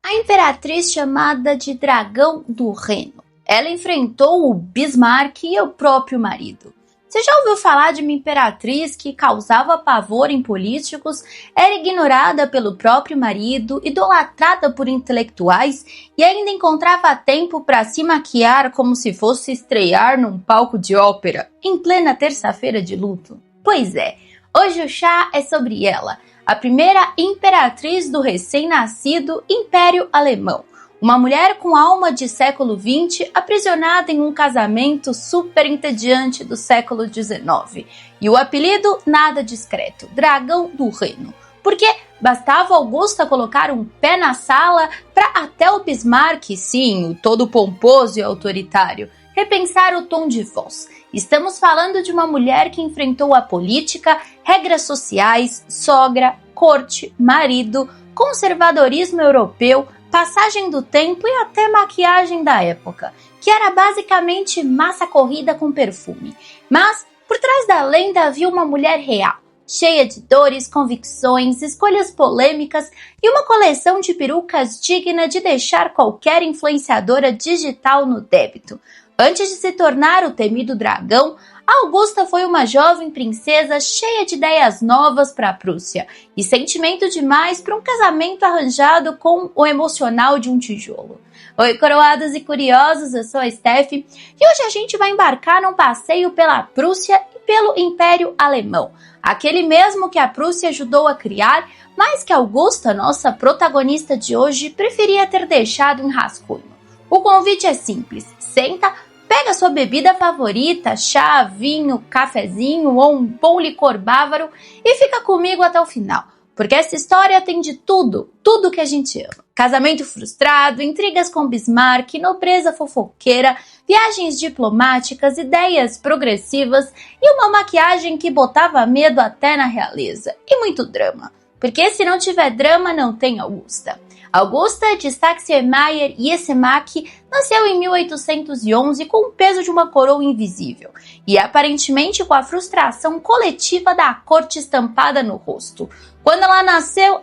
A imperatriz chamada de Dragão do Reno. Ela enfrentou o Bismarck e o próprio marido. Você já ouviu falar de uma imperatriz que causava pavor em políticos, era ignorada pelo próprio marido, idolatrada por intelectuais e ainda encontrava tempo para se maquiar como se fosse estrear num palco de ópera, em plena terça-feira de luto? Pois é, hoje o chá é sobre ela, a primeira imperatriz do recém-nascido Império Alemão. Uma mulher com alma de século XX, aprisionada em um casamento super entediante do século XIX. E o apelido nada discreto, Dragão do Reno. Porque bastava Augusta colocar um pé na sala para até o Bismarck, sim, o todo pomposo e autoritário, repensar o tom de voz. Estamos falando de uma mulher que enfrentou a política, regras sociais, sogra, corte, marido, conservadorismo europeu, passagem do tempo e até maquiagem da época, que era basicamente massa corrida com perfume. Mas, por trás da lenda havia uma mulher real, cheia de dores, convicções, escolhas polêmicas e uma coleção de perucas digna de deixar qualquer influenciadora digital no débito. Antes de se tornar o temido dragão, Augusta foi uma jovem princesa cheia de ideias novas para a Prússia e sentimento demais para um casamento arranjado com o emocional de um tijolo. Oi, coroados e curiosos, eu sou a Steph e hoje a gente vai embarcar num passeio pela Prússia e pelo Império Alemão, aquele mesmo que a Prússia ajudou a criar, mas que Augusta, nossa protagonista de hoje, preferia ter deixado em rascunho. O convite é simples, senta, pega sua bebida favorita, chá, vinho, cafezinho ou um bom licor bávaro e fica comigo até o final, porque essa história tem de tudo que a gente ama. Casamento frustrado, intrigas com Bismarck, nobreza fofoqueira, viagens diplomáticas, ideias progressivas e uma maquiagem que botava medo até na realeza. E muito drama, porque se não tiver drama não tem Augusta. Augusta de Saxe-Mayer-Jessemack nasceu em 1811 com o peso de uma coroa invisível e aparentemente com a frustração coletiva da corte estampada no rosto. Quando ela nasceu,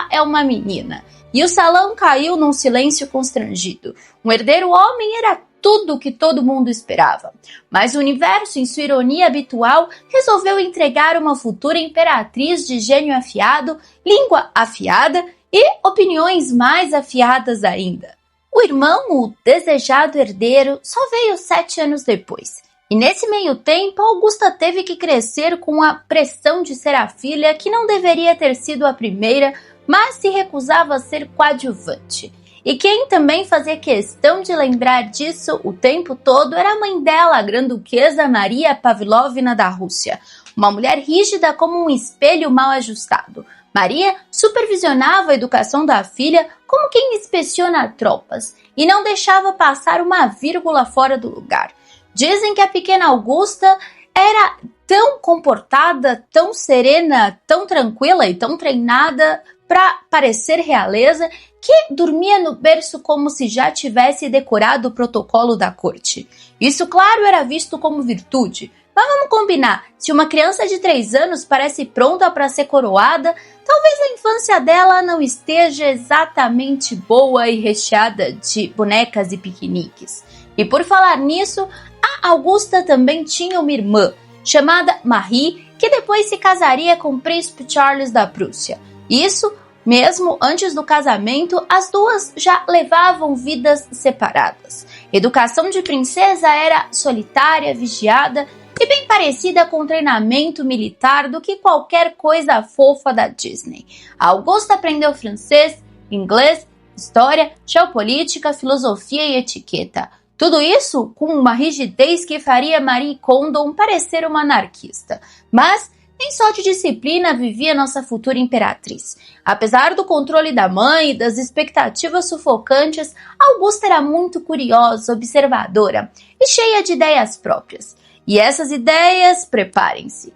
é uma menina. E o salão caiu num silêncio constrangido. Um herdeiro homem era tudo o que todo mundo esperava. Mas o universo, em sua ironia habitual, resolveu entregar uma futura imperatriz de gênio afiado, língua afiada e opiniões mais afiadas ainda. O irmão, o desejado herdeiro, só veio 7 anos depois. E nesse meio tempo, Augusta teve que crescer com a pressão de ser a filha que não deveria ter sido a primeira, mas se recusava a ser coadjuvante. E quem também fazia questão de lembrar disso o tempo todo era a mãe dela, a grã-duquesa Maria Pavlovna da Rússia, uma mulher rígida como um espelho mal ajustado. Maria supervisionava a educação da filha como quem inspeciona tropas e não deixava passar uma vírgula fora do lugar. Dizem que a pequena Augusta era tão comportada, tão serena, tão tranquila e tão treinada para parecer realeza que dormia no berço como se já tivesse decorado o protocolo da corte. Isso, claro, era visto como virtude. Mas vamos combinar, se uma criança de 3 anos parece pronta para ser coroada, talvez a infância dela não esteja exatamente boa e recheada de bonecas e piqueniques. E por falar nisso, a Augusta também tinha uma irmã, chamada Marie, que depois se casaria com o príncipe Charles da Prússia. Isso, mesmo antes do casamento, as duas já levavam vidas separadas. Educação de princesa era solitária, vigiada e bem parecida com o treinamento militar do que qualquer coisa fofa da Disney. A Augusta aprendeu francês, inglês, história, geopolítica, filosofia e etiqueta. Tudo isso com uma rigidez que faria Marie Kondo parecer uma anarquista. Mas nem só de disciplina vivia nossa futura imperatriz. Apesar do controle da mãe e das expectativas sufocantes, Augusta era muito curiosa, observadora e cheia de ideias próprias. E essas ideias, preparem-se,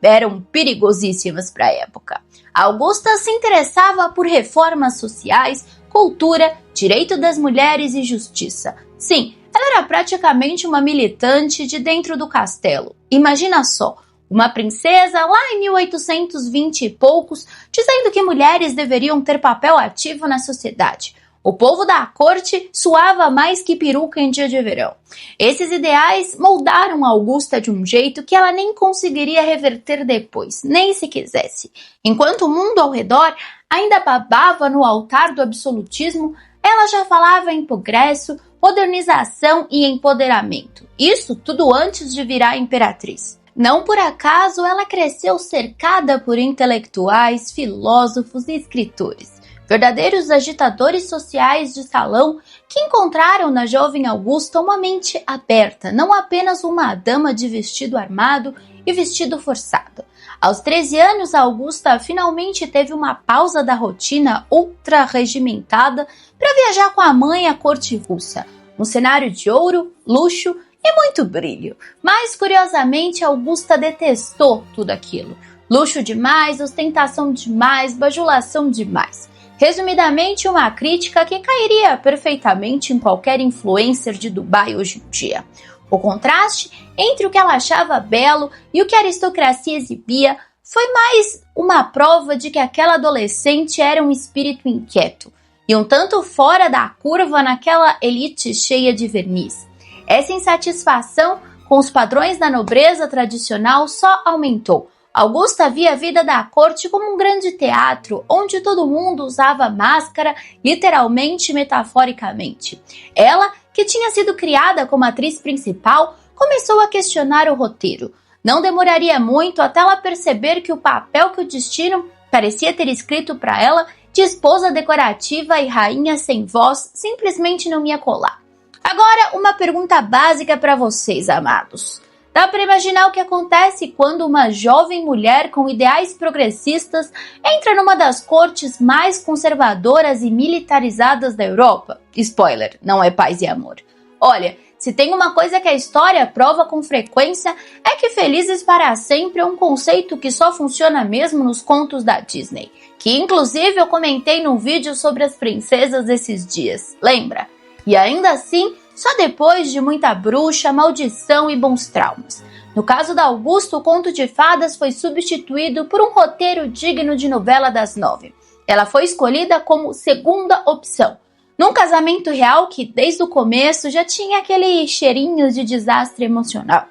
eram perigosíssimas para a época. Augusta se interessava por reformas sociais, cultura, direito das mulheres e justiça. Sim, ela era praticamente uma militante de dentro do castelo. Imagina só, uma princesa lá em 1820 e poucos, dizendo que mulheres deveriam ter papel ativo na sociedade. O povo da corte suava mais que peruca em dia de verão. Esses ideais moldaram Augusta de um jeito que ela nem conseguiria reverter depois, nem se quisesse. Enquanto o mundo ao redor ainda babava no altar do absolutismo, ela já falava em progresso, modernização e empoderamento. Isso tudo antes de virar imperatriz. Não por acaso ela cresceu cercada por intelectuais, filósofos e escritores. Verdadeiros agitadores sociais de salão que encontraram na jovem Augusta uma mente aberta, não apenas uma dama de vestido armado e vestido forçado. Aos 13 anos, Augusta finalmente teve uma pausa da rotina ultra-regimentada para viajar com a mãe à corte russa, um cenário de ouro, luxo e muito brilho. Mas, curiosamente, Augusta detestou tudo aquilo. Luxo demais, ostentação demais, bajulação demais. Resumidamente, uma crítica que cairia perfeitamente em qualquer influencer de Dubai hoje em dia. O contraste entre o que ela achava belo e o que a aristocracia exibia foi mais uma prova de que aquela adolescente era um espírito inquieto e um tanto fora da curva naquela elite cheia de verniz. Essa insatisfação com os padrões da nobreza tradicional só aumentou. Augusta via a vida da corte como um grande teatro, onde todo mundo usava máscara, literalmente e metaforicamente. Ela, que tinha sido criada como atriz principal, começou a questionar o roteiro. Não demoraria muito até ela perceber que o papel que o destino parecia ter escrito para ela, de esposa decorativa e rainha sem voz, simplesmente não ia colar. Agora, uma pergunta básica para vocês, amados. Dá para imaginar o que acontece quando uma jovem mulher com ideais progressistas entra numa das cortes mais conservadoras e militarizadas da Europa? Spoiler, não é paz e amor. Olha, se tem uma coisa que a história prova com frequência é que felizes para sempre é um conceito que só funciona mesmo nos contos da Disney, que inclusive eu comentei num vídeo sobre as princesas esses dias, lembra? E ainda assim, só depois de muita bruxa, maldição e bons traumas. No caso da Augusta, o conto de fadas foi substituído por um roteiro digno de novela das 9. Ela foi escolhida como segunda opção, num casamento real que desde o começo já tinha aquele cheirinho de desastre emocional.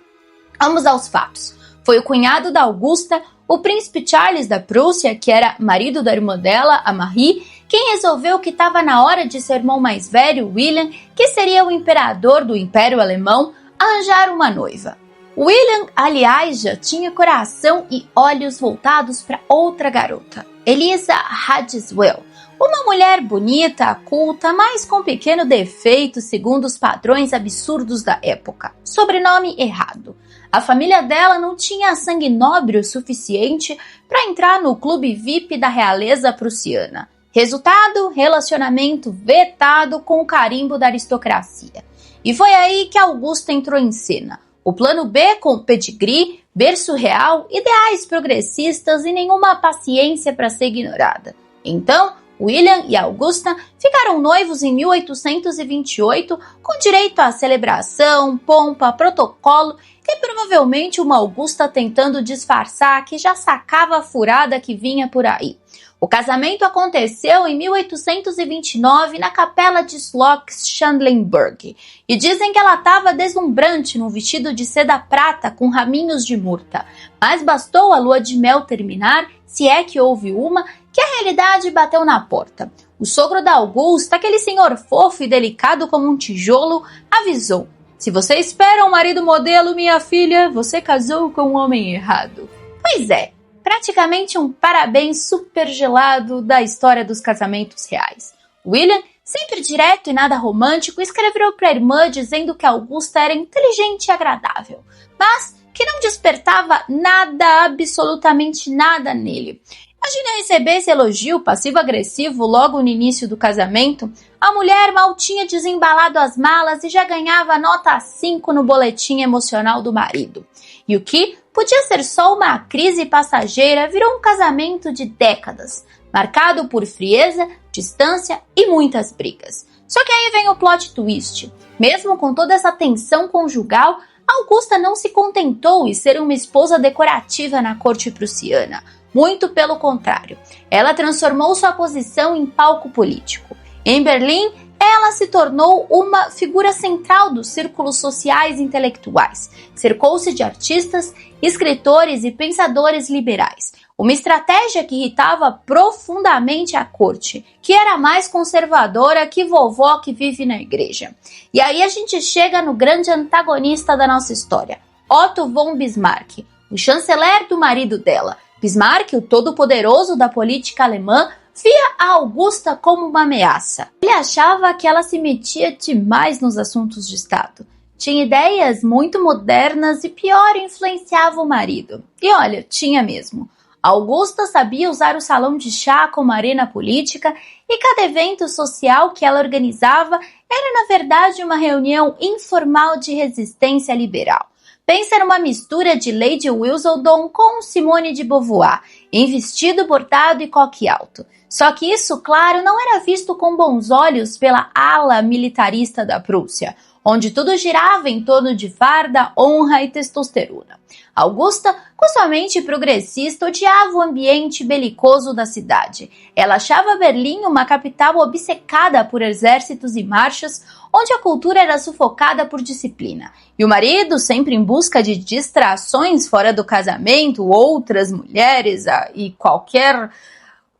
Vamos aos fatos. Foi o cunhado da Augusta, o príncipe Charles da Prússia, que era marido da irmã dela, a Marie, quem resolveu que estava na hora de seu irmão mais velho, William, que seria o imperador do Império Alemão, arranjar uma noiva. William, aliás, já tinha coração e olhos voltados para outra garota, Elisa Radziwill, uma mulher bonita, culta, mas com pequeno defeito segundo os padrões absurdos da época. Sobrenome errado. A família dela não tinha sangue nobre o suficiente para entrar no clube VIP da realeza prussiana. Resultado, relacionamento vetado com o carimbo da aristocracia. E foi aí que Augusta entrou em cena. O plano B com pedigree, berço real, ideais progressistas e nenhuma paciência para ser ignorada. Então, William e Augusta ficaram noivos em 1828, com direito à celebração, pompa, protocolo e provavelmente uma Augusta tentando disfarçar que já sacava a furada que vinha por aí. O casamento aconteceu em 1829 na capela de Schloss-Charlottenburg e dizem que ela estava deslumbrante num vestido de seda prata com raminhos de murta. Mas bastou a lua de mel terminar, se é que houve uma, que a realidade bateu na porta. O sogro da Augusta, aquele senhor fofo e delicado como um tijolo, avisou: "Se você espera um marido modelo, minha filha, você casou com um homem errado." Pois é. Praticamente um parabéns super gelado da história dos casamentos reais. William, sempre direto e nada romântico, escreveu para a irmã dizendo que Augusta era inteligente e agradável, mas que não despertava nada, absolutamente nada nele. Imagina receber esse elogio passivo-agressivo logo no início do casamento. A mulher mal tinha desembalado as malas e já ganhava nota 5 no boletim emocional do marido. E o que podia ser só uma crise passageira virou um casamento de décadas, marcado por frieza, distância e muitas brigas. Só que aí vem o plot twist. Mesmo com toda essa tensão conjugal, Augusta não se contentou em ser uma esposa decorativa na corte prussiana. Muito pelo contrário, ela transformou sua posição em palco político. Em Berlim, ela se tornou uma figura central dos círculos sociais e intelectuais. Cercou-se de artistas, escritores e pensadores liberais. Uma estratégia que irritava profundamente a corte, que era mais conservadora que vovó que vive na igreja. E aí a gente chega no grande antagonista da nossa história, Otto von Bismarck, o chanceler do marido dela. Bismarck, o todo-poderoso da política alemã, via a Augusta como uma ameaça. Ele achava que ela se metia demais nos assuntos de Estado. Tinha ideias muito modernas e, pior, influenciava o marido. E olha, tinha mesmo. Augusta sabia usar o salão de chá como arena política e cada evento social que ela organizava era, na verdade, uma reunião informal de resistência liberal. Pensa numa mistura de Lady Whistledown com Simone de Beauvoir, em vestido bordado e coque alto. Só que isso, claro, não era visto com bons olhos pela ala militarista da Prússia, onde tudo girava em torno de farda, honra e testosterona. Augusta, com sua mente progressista, odiava o ambiente belicoso da cidade. Ela achava Berlim uma capital obcecada por exércitos e marchas, onde a cultura era sufocada por disciplina. E o marido, sempre em busca de distrações fora do casamento, outras mulheres e qualquer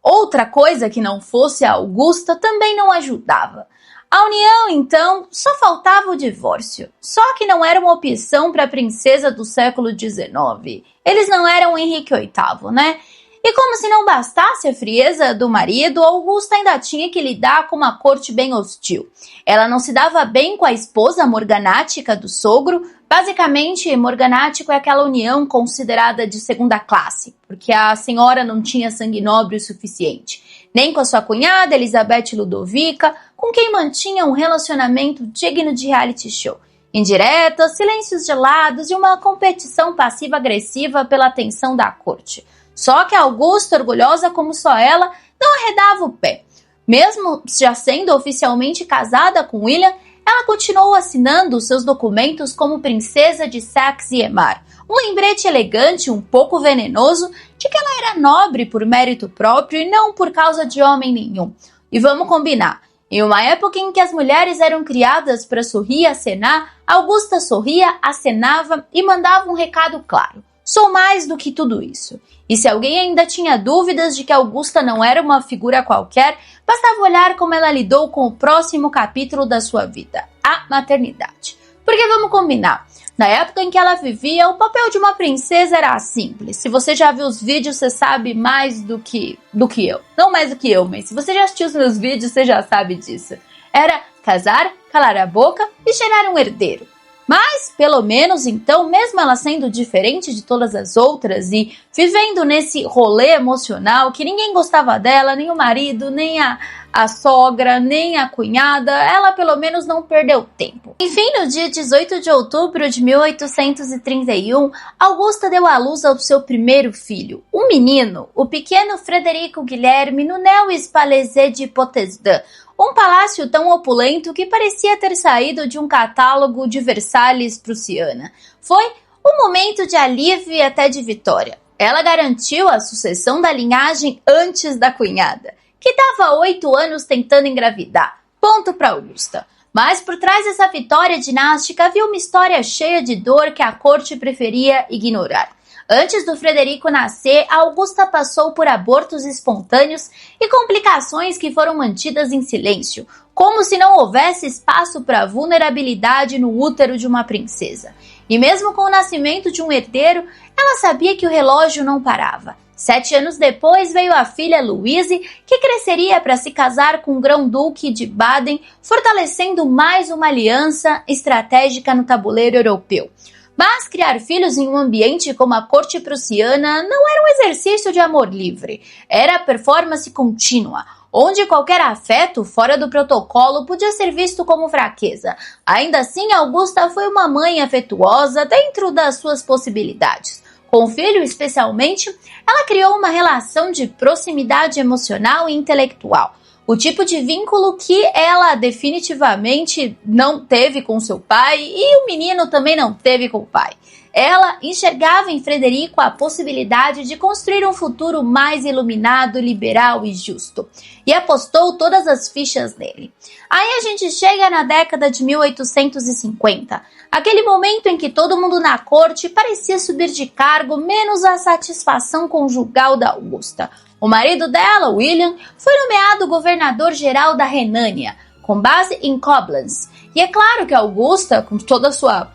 outra coisa que não fosse a Augusta, também não ajudava. A união, então, só faltava o divórcio. Só que não era uma opção para a princesa do século XIX. Eles não eram Henrique VIII, né? E como se não bastasse a frieza do marido, Augusta ainda tinha que lidar com uma corte bem hostil. Ela não se dava bem com a esposa morganática do sogro. Basicamente, morganático é aquela união considerada de segunda classe, porque a senhora não tinha sangue nobre o suficiente. Nem com a sua cunhada, Elizabeth Ludovica, com quem mantinha um relacionamento digno de reality show. Indiretas, silêncios gelados e uma competição passiva-agressiva pela atenção da corte. Só que a Augusta, orgulhosa como só ela, não arredava o pé. Mesmo já sendo oficialmente casada com William, ela continuou assinando seus documentos como princesa de Saxe-Weimar. Um lembrete elegante, um pouco venenoso, de que ela era nobre por mérito próprio e não por causa de homem nenhum. E vamos combinar, em uma época em que as mulheres eram criadas para sorrir e acenar, Augusta sorria, acenava e mandava um recado claro. Sou mais do que tudo isso. E se alguém ainda tinha dúvidas de que Augusta não era uma figura qualquer, bastava olhar como ela lidou com o próximo capítulo da sua vida, a maternidade. Porque vamos combinar, na época em que ela vivia, o papel de uma princesa era simples. Se você já viu os vídeos, você sabe mais do que eu. Não mais do que eu, mas se você já assistiu os meus vídeos, você já sabe disso. Era casar, calar a boca e gerar um herdeiro. Mas, pelo menos, então, mesmo ela sendo diferente de todas as outras e vivendo nesse rolê emocional que ninguém gostava dela, nem o marido, nem a sogra, nem a cunhada, ela pelo menos não perdeu tempo. Enfim, no dia 18 de outubro de 1831, Augusta deu à luz ao seu primeiro filho, um menino, o pequeno Frederico Guilherme, no Neues Palais de Potsdam, um palácio tão opulento que parecia ter saído de um catálogo de Versalhes prussiana. Foi um momento de alívio e até de vitória. Ela garantiu a sucessão da linhagem antes da cunhada, que estava há 8 anos tentando engravidar. Ponto para Augusta. Mas por trás dessa vitória dinástica havia uma história cheia de dor que a corte preferia ignorar. Antes do Frederico nascer, a Augusta passou por abortos espontâneos e complicações que foram mantidas em silêncio, como se não houvesse espaço para vulnerabilidade no útero de uma princesa. E mesmo com o nascimento de um herdeiro, ela sabia que o relógio não parava. 7 anos depois veio a filha Louise, que cresceria para se casar com o grão-duque de Baden, fortalecendo mais uma aliança estratégica no tabuleiro europeu. Mas criar filhos em um ambiente como a corte prussiana não era um exercício de amor livre, era performance contínua, onde qualquer afeto fora do protocolo podia ser visto como fraqueza. Ainda assim, Augusta foi uma mãe afetuosa dentro das suas possibilidades. Com o filho, especialmente, ela criou uma relação de proximidade emocional e intelectual. o tipo de vínculo que ela definitivamente não teve com seu pai e o menino também não teve com o pai. Ela enxergava em Frederico a possibilidade de construir um futuro mais iluminado, liberal e justo, e apostou todas as fichas nele. Aí a gente chega na década de 1850, aquele momento em que todo mundo na corte parecia subir de cargo, menos a satisfação conjugal da Augusta. O marido dela, William, foi nomeado governador-geral da Renânia, com base em Koblenz. E é claro que Augusta, com toda a sua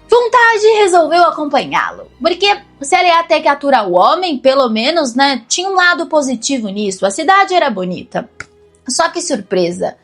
vontade, resolveu acompanhá-lo. Porque se ela ia ter que aturar o homem, pelo menos, né, tinha um lado positivo nisso. A cidade era bonita. Só que surpresa,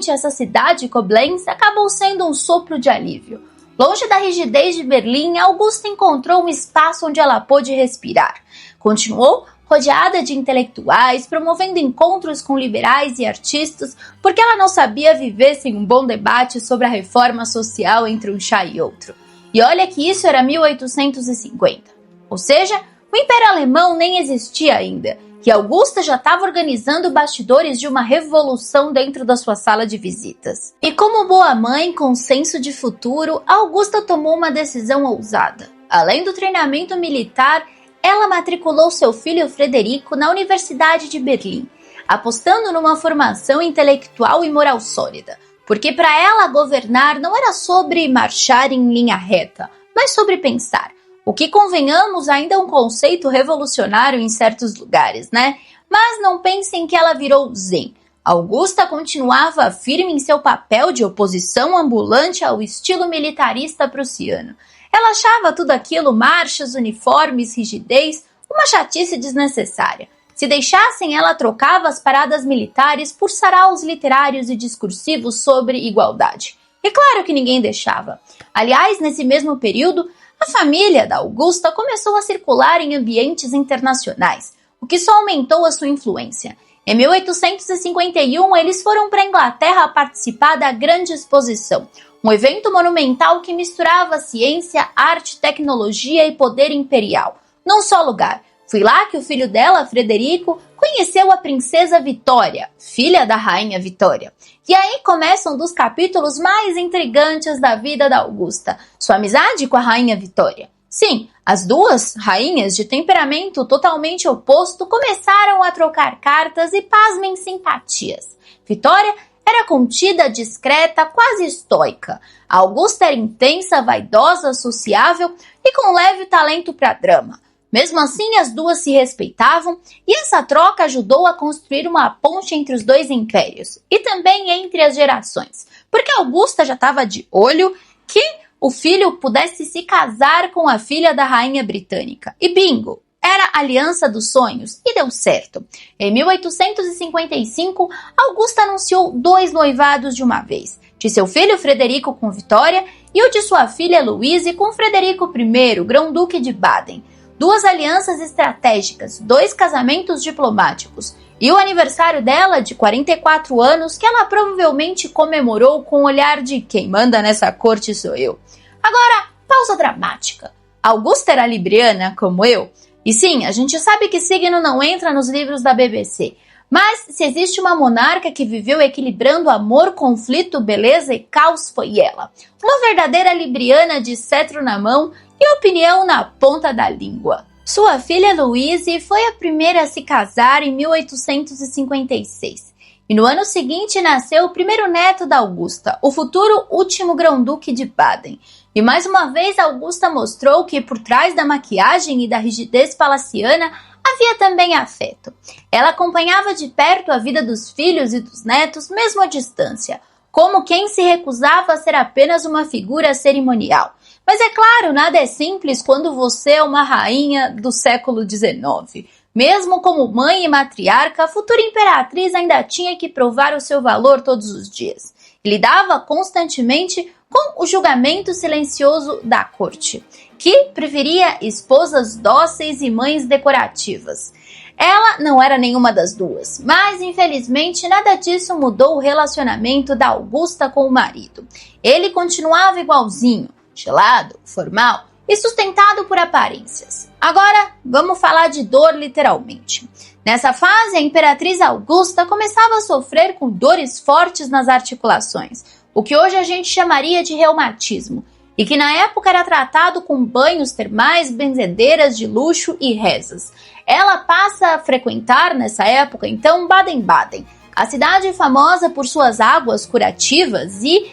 essa cidade, Koblenz, acabou sendo um sopro de alívio. Longe da rigidez de Berlim, Augusta encontrou um espaço onde ela pôde respirar. Continuou rodeada de intelectuais, promovendo encontros com liberais e artistas, porque ela não sabia viver sem um bom debate sobre a reforma social entre um chá e outro. E olha que isso era 1850. Ou seja, o Império Alemão nem existia ainda, e Augusta já estava organizando bastidores de uma revolução dentro da sua sala de visitas. E como boa mãe com senso de futuro, Augusta tomou uma decisão ousada. Além do treinamento militar, ela matriculou seu filho Frederico na Universidade de Berlim, apostando numa formação intelectual e moral sólida, porque para ela governar não era sobre marchar em linha reta, mas sobre pensar. O que, convenhamos, ainda é um conceito revolucionário em certos lugares, né? Mas não pensem que ela virou zen. Augusta continuava firme em seu papel de oposição ambulante ao estilo militarista prussiano. Ela achava tudo aquilo, marchas, uniformes, rigidez, uma chatice desnecessária. Se deixassem, ela trocava as paradas militares por saraus literários e discursivos sobre igualdade. E claro que ninguém deixava. Aliás, nesse mesmo período, a família da Augusta começou a circular em ambientes internacionais, o que só aumentou a sua influência. Em 1851, eles foram para a Inglaterra participar da Grande Exposição, um evento monumental que misturava ciência, arte, tecnologia e poder imperial, num só lugar. Foi lá que o filho dela, Frederico, conheceu a princesa Vitória, filha da rainha Vitória. E aí começam um dos capítulos mais intrigantes da vida da Augusta, sua amizade com a rainha Vitória. Sim, as duas rainhas de temperamento totalmente oposto começaram a trocar cartas e, pasmem, simpatias. Vitória era contida, discreta, quase estoica. A Augusta era intensa, vaidosa, sociável e com leve talento para drama. Mesmo assim, as duas se respeitavam e essa troca ajudou a construir uma ponte entre os dois impérios e também entre as gerações, porque Augusta já estava de olho que o filho pudesse se casar com a filha da rainha britânica. E bingo! Era a aliança dos sonhos e deu certo. Em 1855, Augusta anunciou 2 noivados de uma vez, de seu filho Frederico com Vitória e o de sua filha Louise com Frederico I, grão-duque de Baden. 2 alianças estratégicas, 2 casamentos diplomáticos e o aniversário dela de 44 anos que ela provavelmente comemorou com o olhar de quem manda nessa corte sou eu. Agora, pausa dramática. Augusta era libriana, como eu? E sim, a gente sabe que signo não entra nos livros da BBC, mas se existe uma monarca que viveu equilibrando amor, conflito, beleza e caos, foi ela. Uma verdadeira libriana de cetro na mão e opinião na ponta da língua. Sua filha Louise foi a primeira a se casar em 1856. E no ano seguinte nasceu o primeiro neto da Augusta, o futuro último grão-duque de Baden. E mais uma vez Augusta mostrou que por trás da maquiagem e da rigidez palaciana havia também afeto. Ela acompanhava de perto a vida dos filhos e dos netos, mesmo à distância, como quem se recusava a ser apenas uma figura cerimonial. Mas é claro, nada é simples quando você é uma rainha do século XIX. Mesmo como mãe e matriarca, a futura imperatriz ainda tinha que provar o seu valor todos os dias. E lidava constantemente com o julgamento silencioso da corte, que preferia esposas dóceis e mães decorativas. Ela não era nenhuma das duas, mas infelizmente nada disso mudou o relacionamento da Augusta com o marido. Ele continuava igualzinho, gelado, formal e sustentado por aparências. Agora, vamos falar de dor literalmente. Nessa fase, a imperatriz Augusta começava a sofrer com dores fortes nas articulações, o que hoje a gente chamaria de reumatismo, e que na época era tratado com banhos termais, benzedeiras de luxo e rezas. Ela passa a frequentar, nessa época, então, Baden-Baden, a cidade famosa por suas águas curativas e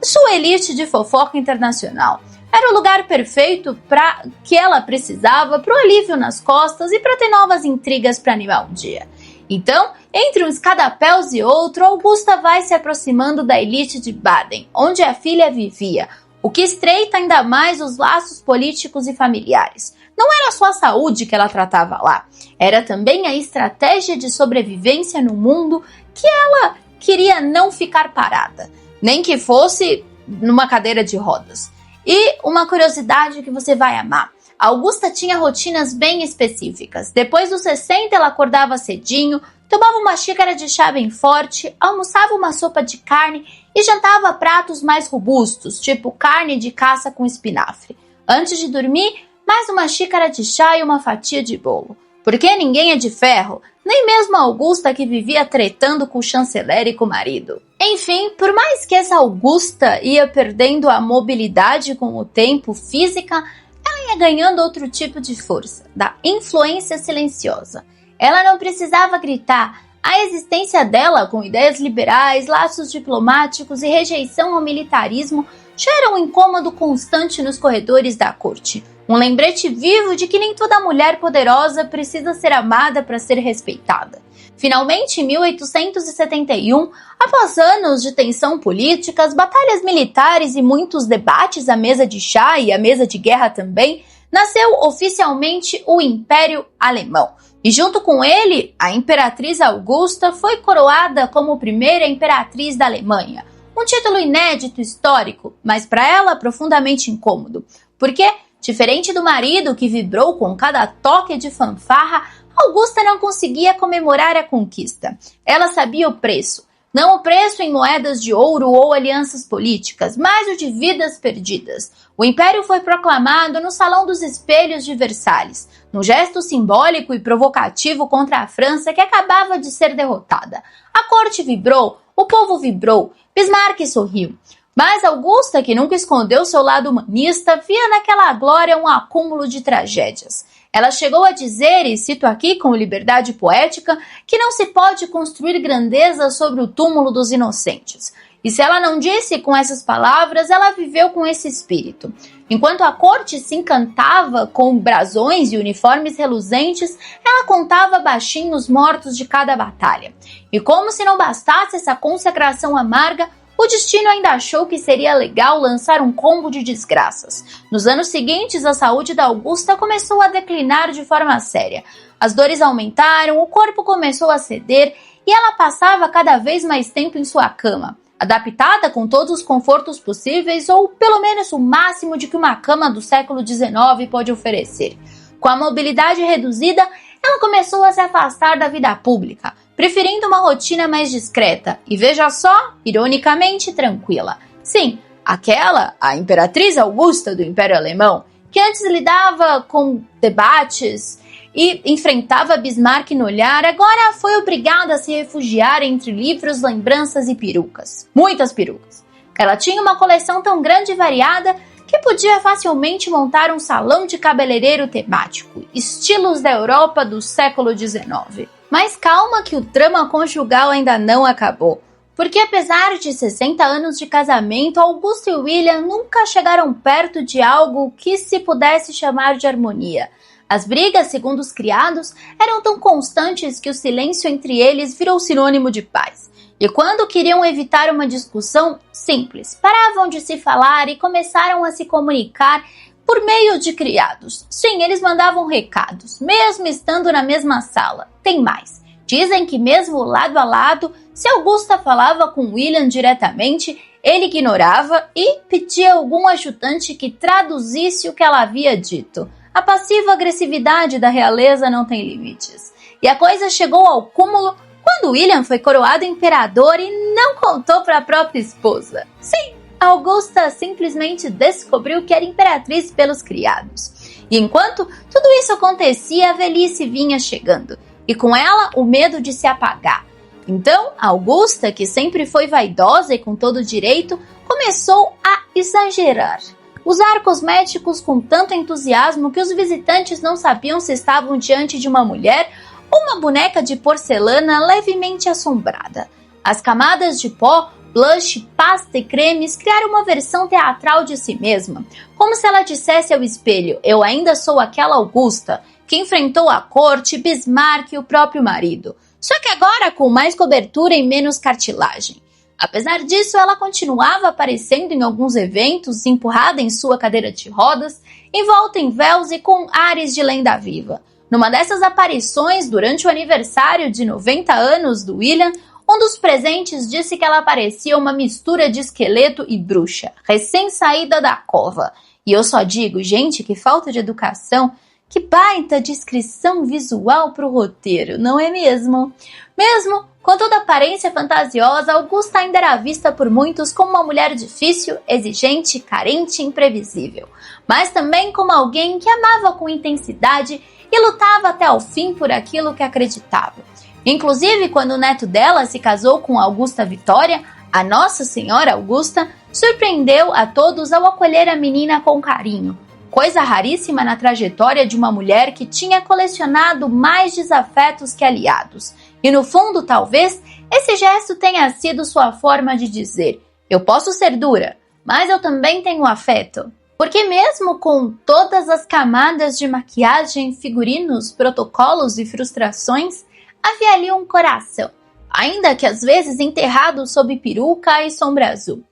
sua elite de fofoca internacional. Era o lugar perfeito para que ela precisava para o alívio nas costas e para ter novas intrigas para animar o dia. Então, entre uns escadapéus e outro, Augusta vai se aproximando da elite de Baden, onde a filha vivia, o que estreita ainda mais os laços políticos e familiares. Não era só a saúde que ela tratava lá, era também a estratégia de sobrevivência no mundo que ela queria não ficar parada, nem que fosse numa cadeira de rodas. E uma curiosidade que você vai amar. A Augusta tinha rotinas bem específicas. Depois dos 60, ela acordava cedinho, tomava uma xícara de chá bem forte, almoçava uma sopa de carne e jantava pratos mais robustos, tipo carne de caça com espinafre. Antes de dormir, mais uma xícara de chá e uma fatia de bolo. Porque ninguém é de ferro, nem mesmo a Augusta que vivia tretando com o chanceler e com o marido. Enfim, por mais que essa Augusta ia perdendo a mobilidade com o tempo física, ela ia ganhando outro tipo de força, da influência silenciosa. Ela não precisava gritar. A existência dela, com ideias liberais, laços diplomáticos e rejeição ao militarismo, já era um incômodo constante nos corredores da corte. Um lembrete vivo de que nem toda mulher poderosa precisa ser amada para ser respeitada. Finalmente, em 1871, após anos de tensão política, as batalhas militares e muitos debates à mesa de chá e à mesa de guerra também, nasceu oficialmente o Império Alemão. E junto com ele, a Imperatriz Augusta foi coroada como primeira imperatriz da Alemanha. Um título inédito histórico, mas para ela profundamente incômodo. Porque, diferente do marido que vibrou com cada toque de fanfarra, Augusta não conseguia comemorar a conquista. Ela sabia o preço. Não o preço em moedas de ouro ou alianças políticas, mas o de vidas perdidas. O império foi proclamado no Salão dos Espelhos de Versalhes, num gesto simbólico e provocativo contra a França que acabava de ser derrotada. A corte vibrou, o povo vibrou, Bismarck sorriu. Mas Augusta, que nunca escondeu seu lado humanista, via naquela glória um acúmulo de tragédias. Ela chegou a dizer, e cito aqui com liberdade poética, que não se pode construir grandeza sobre o túmulo dos inocentes. E se ela não disse com essas palavras, ela viveu com esse espírito. Enquanto a corte se encantava com brasões e uniformes reluzentes, ela contava baixinho os mortos de cada batalha. E como se não bastasse essa consagração amarga, o destino ainda achou que seria legal lançar um combo de desgraças. Nos anos seguintes, a saúde da Augusta começou a declinar de forma séria. As dores aumentaram, o corpo começou a ceder e ela passava cada vez mais tempo em sua cama, adaptada com todos os confortos possíveis ou pelo menos o máximo de que uma cama do século XIX pode oferecer. Com a mobilidade reduzida, ela começou a se afastar da vida pública, preferindo uma rotina mais discreta e, veja só, ironicamente tranquila. Sim, a Imperatriz Augusta do Império Alemão, que antes lidava com debates e enfrentava Bismarck no olhar, agora foi obrigada a se refugiar entre livros, lembranças e perucas. Muitas perucas. Ela tinha uma coleção tão grande e variada que podia facilmente montar um salão de cabeleireiro temático, estilos da Europa do século XIX. Mas calma que o drama conjugal ainda não acabou. Porque apesar de 60 anos de casamento, Augusta e William nunca chegaram perto de algo que se pudesse chamar de harmonia. As brigas, segundo os criados, eram tão constantes que o silêncio entre eles virou sinônimo de paz. E quando queriam evitar uma discussão simples, paravam de se falar e começaram a se comunicar por meio de criados. Sim, eles mandavam recados, mesmo estando na mesma sala. Tem mais. Dizem que mesmo lado a lado, se Augusta falava com William diretamente, ele ignorava e pedia a algum ajudante que traduzisse o que ela havia dito. A passiva agressividade da realeza não tem limites. E a coisa chegou ao cúmulo quando William foi coroado imperador e não contou para a própria esposa. Sim, Augusta simplesmente descobriu que era imperatriz pelos criados. E enquanto tudo isso acontecia, a velhice vinha chegando. e com ela o medo de se apagar. Então, Augusta, que sempre foi vaidosa e com todo direito, começou a exagerar. Usar cosméticos com tanto entusiasmo que os visitantes não sabiam se estavam diante de uma mulher ou uma boneca de porcelana levemente assombrada. As camadas de pó, blush, pasta e cremes criaram uma versão teatral de si mesma, como se ela dissesse ao espelho: eu ainda sou aquela Augusta, que enfrentou a corte, Bismarck e o próprio marido, só que agora com mais cobertura e menos cartilagem. Apesar disso, ela continuava aparecendo em alguns eventos, empurrada em sua cadeira de rodas, envolta em véus e com ares de lenda viva. Numa dessas aparições, durante o aniversário de 90 anos do William, um dos presentes disse que ela parecia uma mistura de esqueleto e bruxa, recém-saída da cova. E eu só digo, gente, que falta de educação, que baita descrição visual para o roteiro, não é mesmo? Mesmo com toda a aparência fantasiosa, Augusta ainda era vista por muitos como uma mulher difícil, exigente, carente e imprevisível, mas também como alguém que amava com intensidade e lutava até o fim por aquilo que acreditava. Inclusive, quando o neto dela se casou com Augusta Vitória, a Nossa Senhora Augusta surpreendeu a todos ao acolher a menina com carinho, coisa raríssima na trajetória de uma mulher que tinha colecionado mais desafetos que aliados. E no fundo, talvez, esse gesto tenha sido sua forma de dizer: eu posso ser dura, mas eu também tenho afeto. Porque mesmo com todas as camadas de maquiagem, figurinos, protocolos e frustrações, havia ali um coração, ainda que às vezes enterrado sob peruca e sombra azul.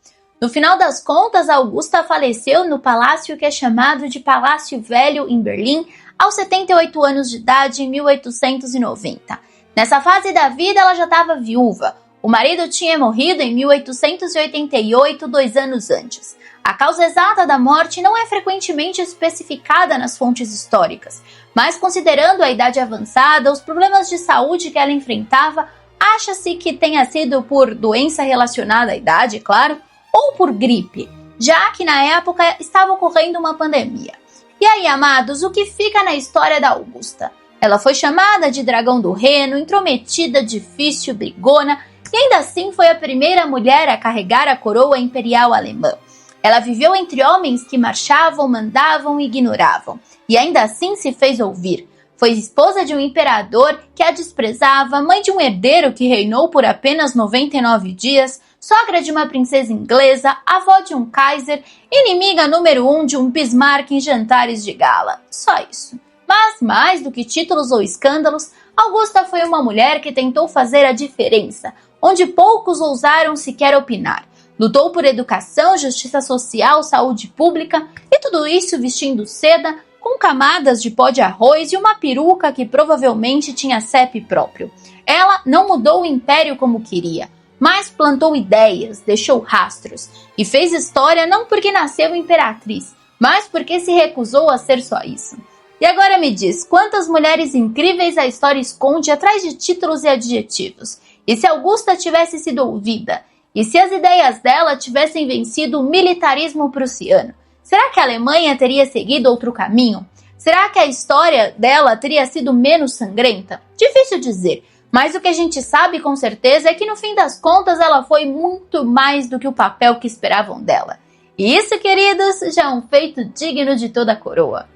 No final das contas, Augusta faleceu no palácio que é chamado de Palácio Velho, em Berlim, aos 78 anos de idade, em 1890. Nessa fase da vida, ela já estava viúva. O marido tinha morrido em 1888, 2 anos antes. A causa exata da morte não é frequentemente especificada nas fontes históricas, mas considerando a idade avançada, os problemas de saúde que ela enfrentava, acha-se que tenha sido por doença relacionada à idade, claro, ou por gripe, já que na época estava ocorrendo uma pandemia. E aí, amados, o que fica na história da Augusta? Ela foi chamada de Dragão do Reno, intrometida, difícil, brigona, e ainda assim foi a primeira mulher a carregar a coroa imperial alemã. Ela viveu entre homens que marchavam, mandavam e ignoravam, e ainda assim se fez ouvir. Foi esposa de um imperador que a desprezava, mãe de um herdeiro que reinou por apenas 99 dias, sogra de uma princesa inglesa, avó de um Kaiser, inimiga número 1 de um Bismarck em jantares de gala. Só isso. Mas, mais do que títulos ou escândalos, Augusta foi uma mulher que tentou fazer a diferença, onde poucos ousaram sequer opinar. Lutou por educação, justiça social, saúde pública, e tudo isso vestindo seda, com camadas de pó de arroz e uma peruca que provavelmente tinha CEP próprio. Ela não mudou o império como queria, mas plantou ideias, deixou rastros, e fez história não porque nasceu imperatriz, mas porque se recusou a ser só isso. E agora me diz, quantas mulheres incríveis a história esconde atrás de títulos e adjetivos? E se Augusta tivesse sido ouvida? E se as ideias dela tivessem vencido o militarismo prussiano? Será que a Alemanha teria seguido outro caminho? Será que a história dela teria sido menos sangrenta? Difícil dizer, mas o que a gente sabe com certeza é que no fim das contas ela foi muito mais do que o papel que esperavam dela. E isso, queridos, já é um feito digno de toda a coroa.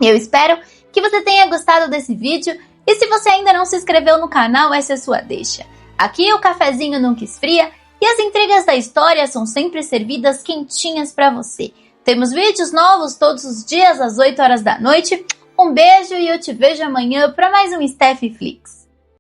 Eu espero que você tenha gostado desse vídeo e se você ainda não se inscreveu no canal, essa é a sua deixa. Aqui o cafezinho nunca esfria e as intrigas da história são sempre servidas quentinhas para você. Temos vídeos novos todos os dias às 8 horas da noite. Um beijo e eu te vejo amanhã para mais um Steph Flix.